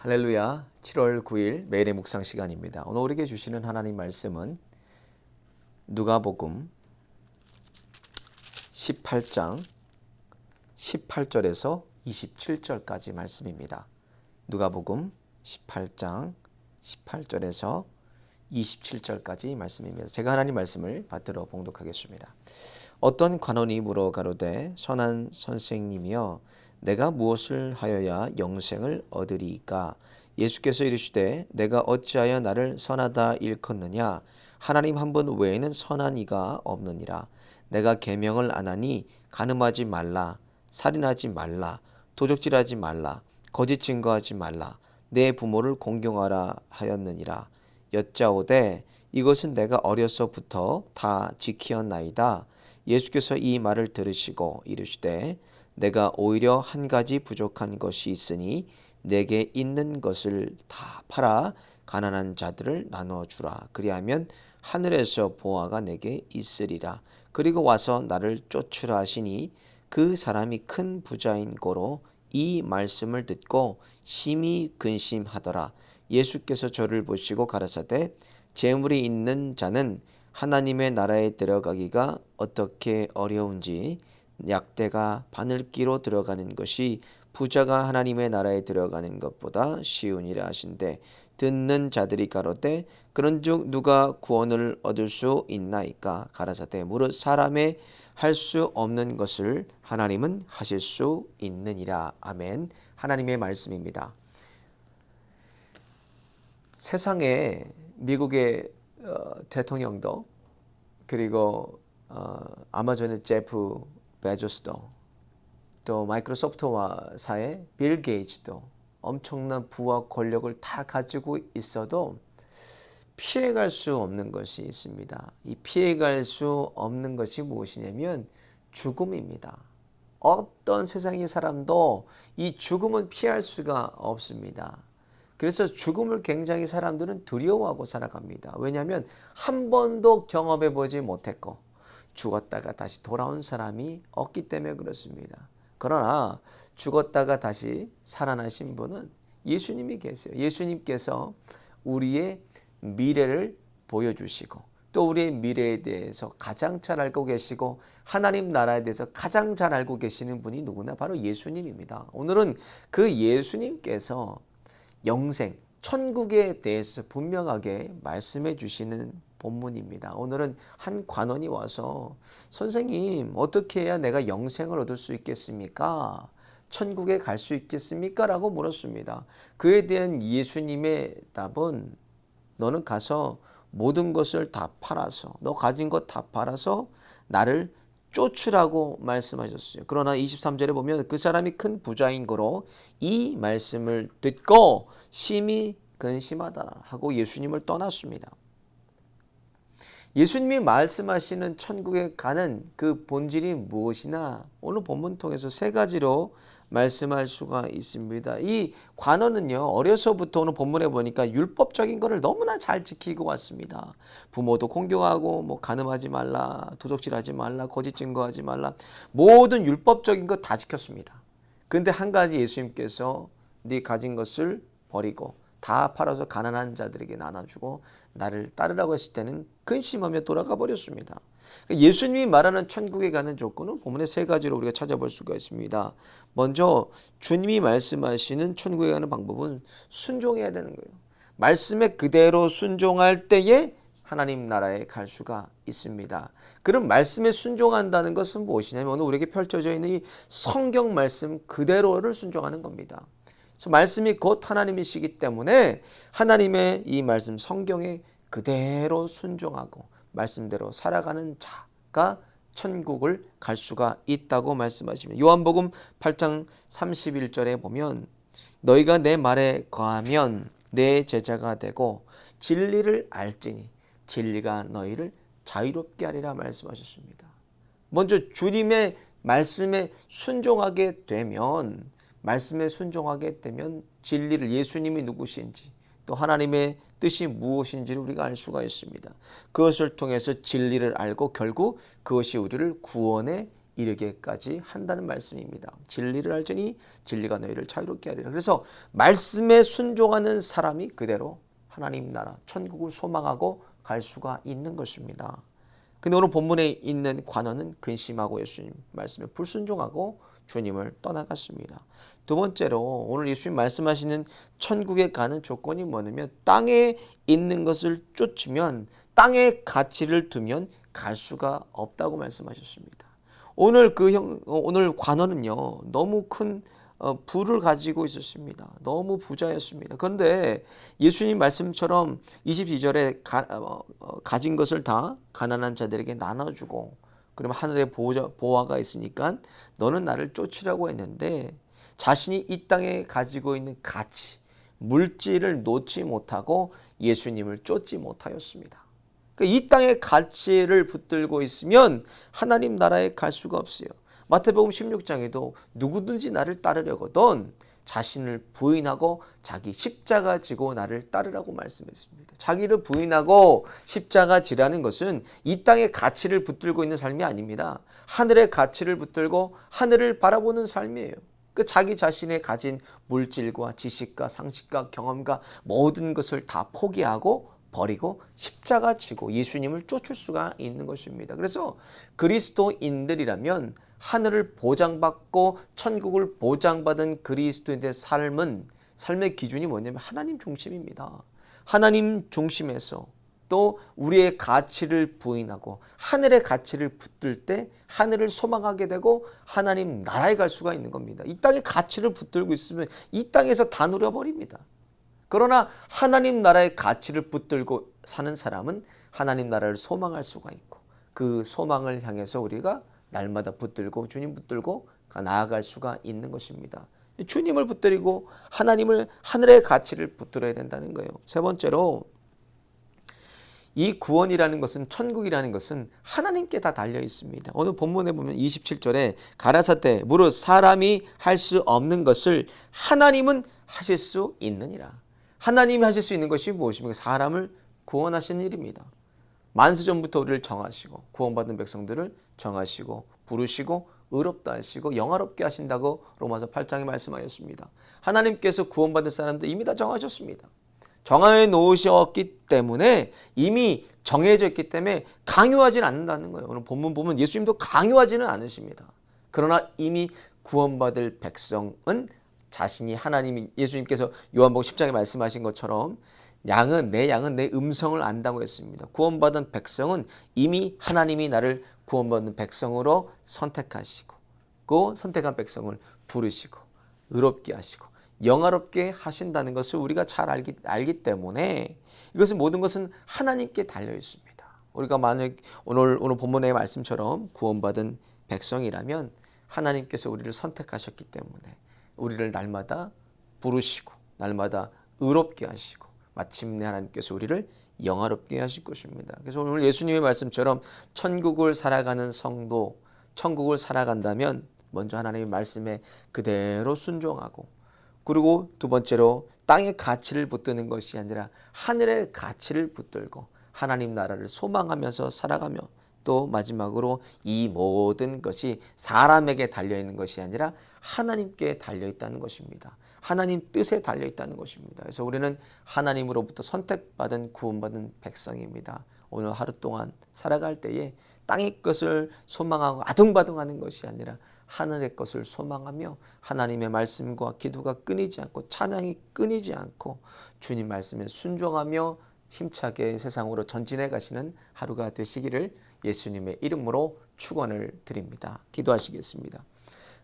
할렐루야. 7월 9일 매일의 묵상 시간입니다. 오늘 우리에게 주시는 하나님 말씀은 누가복음 18장 18절에서 27절까지 말씀입니다. 누가복음 18장 18절에서 27절까지 말씀입니다. 제가 하나님 말씀을 받들어 봉독하겠습니다. 어떤 관원이 물어 가로되 선한 선생님이여 내가 무엇을 하여야 영생을 얻으리이까? 예수께서 이르시되 내가 어찌하여 나를 선하다 일컫느냐? 하나님 한 분 외에는 선한 이가 없느니라. 내가 계명을 안 하니 간음하지 말라, 살인하지 말라, 도적질하지 말라, 거짓 증거하지 말라, 내 부모를 공경하라 하였느니라. 여짜오되 이것은 내가 어려서부터 다 지키었나이다. 예수께서 이 말을 들으시고 이르시되 내가 오히려 한 가지 부족한 것이 있으니 내게 있는 것을 다 팔아 가난한 자들을 나누어 주라. 그리하면 하늘에서 보화가 내게 있으리라. 그리고 와서 나를 쫓으라 하시니 그 사람이 큰 부자인 고로 이 말씀을 듣고 심히 근심하더라. 예수께서 저를 보시고 가라사대 재물이 있는 자는 하나님의 나라에 들어가기가 어떻게 어려운지 약대가 바늘기로 들어가는 것이 부자가 하나님의 나라에 들어가는 것보다 쉬우니라 하신대 듣는 자들이 가로되 그런즉 누가 구원을 얻을 수 있나이까? 가라사대 무릇 사람의 할 수 없는 것을 하나님은 하실 수 있느니라. 아멘. 하나님의 말씀입니다. 세상에 미국의 대통령도 그리고 아마존의 제프 베조스도 또 마이크로소프트사의 빌 게이츠도 엄청난 부와 권력을 다 가지고 있어도 피해갈 수 없는 것이 있습니다. 이 피해갈 수 없는 것이 무엇이냐면 죽음입니다. 어떤 세상의 사람도 이 죽음은 피할 수가 없습니다. 그래서 죽음을 굉장히 사람들은 두려워하고 살아갑니다. 왜냐하면 한 번도 경험해 보지 못했고 죽었다가 다시 돌아온 사람이 없기 때문에 그렇습니다. 그러나 죽었다가 다시 살아나신 분은 예수님이 계세요. 예수님께서 우리의 미래를 보여주시고 또 우리의 미래에 대해서 가장 잘 알고 계시고 하나님 나라에 대해서 가장 잘 알고 계시는 분이 누구나 바로 예수님입니다. 오늘은 그 예수님께서 영생, 천국에 대해서 분명하게 말씀해 주시는 본문입니다. 오늘은 한 관원이 와서 선생님 어떻게 해야 내가 영생을 얻을 수 있겠습니까? 천국에 갈 수 있겠습니까? 라고 물었습니다. 그에 대한 예수님의 답은 너는 가서 모든 것을 다 팔아서 너 가진 것 다 팔아서 나를 쫓으라고 말씀하셨어요. 그러나 23절에 보면 그 사람이 큰 부자인 거로 이 말씀을 듣고 심히 근심하다 하고 예수님을 떠났습니다. 예수님이 말씀하시는 천국에 가는 그 본질이 무엇이나 오늘 본문 통해서 세 가지로 말씀할 수가 있습니다. 이 관원은요 어려서부터 오늘 본문에 보니까 율법적인 것을 너무나 잘 지키고 왔습니다. 부모도 공경하고 간음하지 말라, 도둑질하지 말라, 거짓 증거하지 말라, 모든 율법적인 것 다 지켰습니다. 그런데 한 가지 예수님께서 네 가진 것을 버리고 다 팔아서 가난한 자들에게 나눠주고 나를 따르라고 했을 때는 근심하며 돌아가 버렸습니다. 예수님이 말하는 천국에 가는 조건은 본문의 세 가지로 우리가 찾아볼 수가 있습니다. 먼저 주님이 말씀하시는 천국에 가는 방법은 순종해야 되는 거예요. 말씀에 그대로 순종할 때에 하나님 나라에 갈 수가 있습니다. 그럼 말씀에 순종한다는 것은 무엇이냐면 오늘 우리에게 펼쳐져 있는 이 성경 말씀 그대로를 순종하는 겁니다. 그래서 말씀이 곧 하나님이시기 때문에 하나님의 이 말씀 성경에 그대로 순종하고 말씀대로 살아가는 자가 천국을 갈 수가 있다고 말씀하시면 요한복음 8장 31절에 보면 너희가 내 말에 거하면 내 제자가 되고 진리를 알지니 진리가 너희를 자유롭게 하리라 말씀하셨습니다. 먼저 주님의 말씀에 순종하게 되면 진리를 예수님이 누구신지 또 하나님의 뜻이 무엇인지를 우리가 알 수가 있습니다. 그것을 통해서 진리를 알고 결국 그것이 우리를 구원에 이르게까지 한다는 말씀입니다. 진리를 알지니 진리가 너희를 자유롭게 하리라. 그래서 말씀에 순종하는 사람이 그대로 하나님 나라 천국을 소망하고 갈 수가 있는 것입니다. 근데 오늘 본문에 있는 관원은 근심하고 예수님 말씀에 불순종하고 주님을 떠나갔습니다. 두 번째로 오늘 예수님 말씀하시는 천국에 가는 조건이 뭐냐면 땅에 있는 것을 쫓으면 땅의 가치를 두면 갈 수가 없다고 말씀하셨습니다. 오늘 오늘 관원은요 너무 큰 부를 가지고 있었습니다. 너무 부자였습니다. 그런데 예수님 말씀처럼 22절에 가진 것을 다 가난한 자들에게 나눠주고 그러면 하늘에 보화가 있으니까 너는 나를 쫓으라고 했는데 자신이 이 땅에 가지고 있는 가치, 물질을 놓지 못하고 예수님을 쫓지 못하였습니다. 이 땅의 가치를 붙들고 있으면 하나님 나라에 갈 수가 없어요. 마태복음 16장에도 누구든지 나를 따르려거든 자신을 부인하고 자기 십자가 지고 나를 따르라고 말씀했습니다. 자기를 부인하고 십자가 지라는 것은 이 땅의 가치를 붙들고 있는 삶이 아닙니다. 하늘의 가치를 붙들고 하늘을 바라보는 삶이에요. 자기 자신의 가진 물질과 지식과 상식과 경험과 모든 것을 다 포기하고 버리고 십자가 지고 예수님을 쫓을 수가 있는 것입니다. 그래서 그리스도인들이라면 하늘을 보장받고 천국을 보장받은 그리스도인의 삶의 기준이 뭐냐면 하나님 중심입니다. 하나님 중심에서 또 우리의 가치를 부인하고 하늘의 가치를 붙들 때 하늘을 소망하게 되고 하나님 나라에 갈 수가 있는 겁니다. 이 땅의 가치를 붙들고 있으면 이 땅에서 다 누려버립니다. 그러나 하나님 나라의 가치를 붙들고 사는 사람은 하나님 나라를 소망할 수가 있고 그 소망을 향해서 우리가 날마다 붙들고 주님 붙들고 나아갈 수가 있는 것입니다. 주님을 붙들고 하늘의 가치를 붙들어야 된다는 거예요. 세 번째로 이 구원이라는 것은 천국이라는 것은 하나님께 다 달려 있습니다. 오늘 본문에 보면 27절에 가라사대 무릇 사람이 할 수 없는 것을 하나님은 하실 수 있느니라. 하나님이 하실 수 있는 것이 무엇입니까? 사람을 구원하시는 일입니다. 만수전부터 우리를 정하시고 구원받은 백성들을 정하시고 부르시고 의롭다 하시고 영화롭게 하신다고 로마서 8장에 말씀하셨습니다. 하나님께서 구원받은 사람들 이미 다 정하셨습니다. 정해 놓으셨기 때문에 이미 정해져 있기 때문에 강요하지는 않는다는 거예요. 오늘 본문 보면 예수님도 강요하지는 않으십니다. 그러나 이미 구원받을 백성은 자신이 예수님께서 요한복음 10장에 말씀하신 것처럼 내 양은 내 음성을 안다고 했습니다. 구원받은 백성은 이미 하나님이 나를 구원받은 백성으로 선택하시고 그 선택한 백성을 부르시고 의롭게 하시고 영화롭게 하신다는 것을 우리가 잘 알기 때문에 이것은 모든 것은 하나님께 달려 있습니다. 우리가 만약 오늘 본문의 말씀처럼 구원받은 백성이라면 하나님께서 우리를 선택하셨기 때문에 우리를 날마다 부르시고 날마다 의롭게 하시고 마침내 하나님께서 우리를 영화롭게 하실 것입니다. 그래서 오늘 예수님의 말씀처럼 천국을 살아가는 성도, 천국을 살아간다면 먼저 하나님의 말씀에 그대로 순종하고 그리고 두 번째로 땅의 가치를 붙드는 것이 아니라 하늘의 가치를 붙들고 하나님 나라를 소망하면서 살아가며 또 마지막으로 이 모든 것이 사람에게 달려있는 것이 아니라 하나님께 달려있다는 것입니다. 하나님 뜻에 달려있다는 것입니다. 그래서 우리는 하나님으로부터 선택받은 구원받은 백성입니다. 오늘 하루 동안 살아갈 때에 땅의 것을 소망하고 아둥바둥하는 것이 아니라 하늘의 것을 소망하며 하나님의 말씀과 기도가 끊이지 않고 찬양이 끊이지 않고 주님 말씀에 순종하며 힘차게 세상으로 전진해 가시는 하루가 되시기를 예수님의 이름으로 축원을 드립니다. 기도하시겠습니다.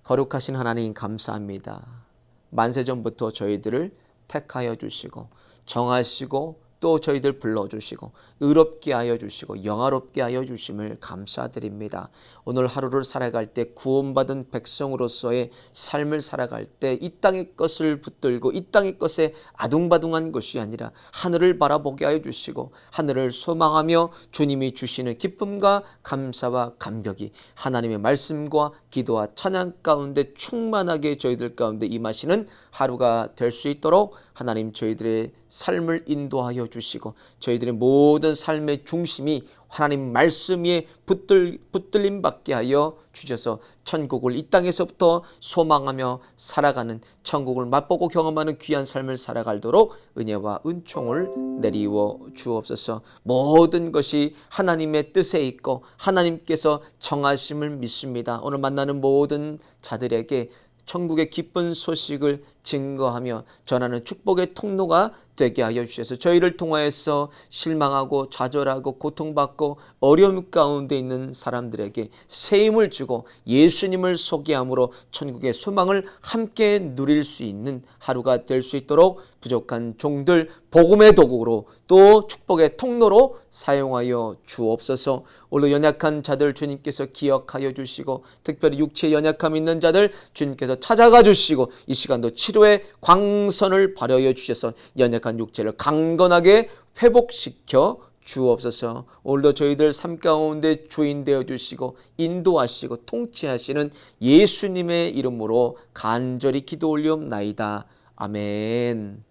거룩하신 하나님 감사합니다. 만세전부터 저희들을 택하여 주시고 정하시고 또 저희들 불러주시고 의롭게 하여 주시고 영화롭게 하여 주심을 감사드립니다. 오늘 하루를 살아갈 때 구원받은 백성으로서의 삶을 살아갈 때 이 땅의 것을 붙들고 이 땅의 것에 아둥바둥한 것이 아니라 하늘을 바라보게 하여 주시고 하늘을 소망하며 주님이 주시는 기쁨과 감사와 감격이 하나님의 말씀과 기도와 찬양 가운데 충만하게 저희들 가운데 임하시는 하루가 될 수 있도록 하나님 저희들의 삶을 인도하여 주시고 저희들의 모든 삶의 중심이 하나님 말씀 위에 붙들림 받게 하여 주셔서 천국을 이 땅에서부터 소망하며 살아가는, 천국을 맛보고 경험하는 귀한 삶을 살아가도록 은혜와 은총을 내리워 주옵소서. 모든 것이 하나님의 뜻에 있고 하나님께서 정하심을 믿습니다. 오늘 만나는 모든 자들에게 천국의 기쁜 소식을 증거하며 전하는 축복의 통로가 되게 하여 주셔서 저희를 통하여서 실망하고 좌절하고 고통받고 어려움 가운데 있는 사람들에게 새 힘을 주고 예수님을 소개함으로 천국의 소망을 함께 누릴 수 있는 하루가 될 수 있도록 부족한 종들 복음의 도구로 또 축복의 통로로 사용하여 주옵소서. 오늘 연약한 자들 주님께서 기억하여 주시고 특별히 육체에 연약함 있는 자들 주님께서 찾아가 주시고 이 시간도 치료의 광선을 발하여 주셔서 연약한 육체를 강건하게 회복시켜 주옵소서. 오늘도 저희들 삶 가운데 주인 되어 주시고 인도하시고 통치하시는 예수님의 이름으로 간절히 기도 올리옵나이다. 아멘.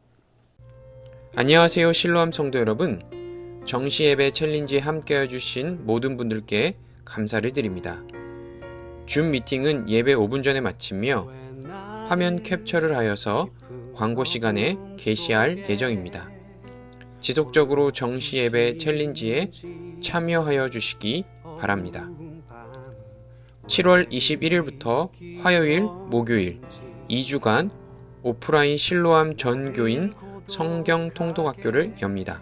안녕하세요, 실로암 성도 여러분. 정시예배 챌린지에 함께해 주신 모든 분들께 감사를 드립니다. 줌 미팅은 예배 5분 전에 마치며 화면 캡처를 하여서 광고 시간에 게시할 예정입니다. 지속적으로 정시예배 챌린지에 참여하여 주시기 바랍니다. 7월 21일부터 화요일, 목요일 2주간 오프라인 실로암 전교인 성경 통독학교를 엽니다.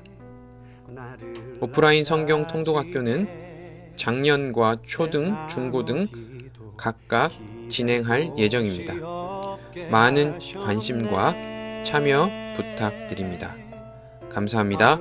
오프라인 성경 통독학교는 작년과 초등, 중고등 각각 진행할 예정입니다. 많은 관심과 참여 부탁드립니다. 감사합니다.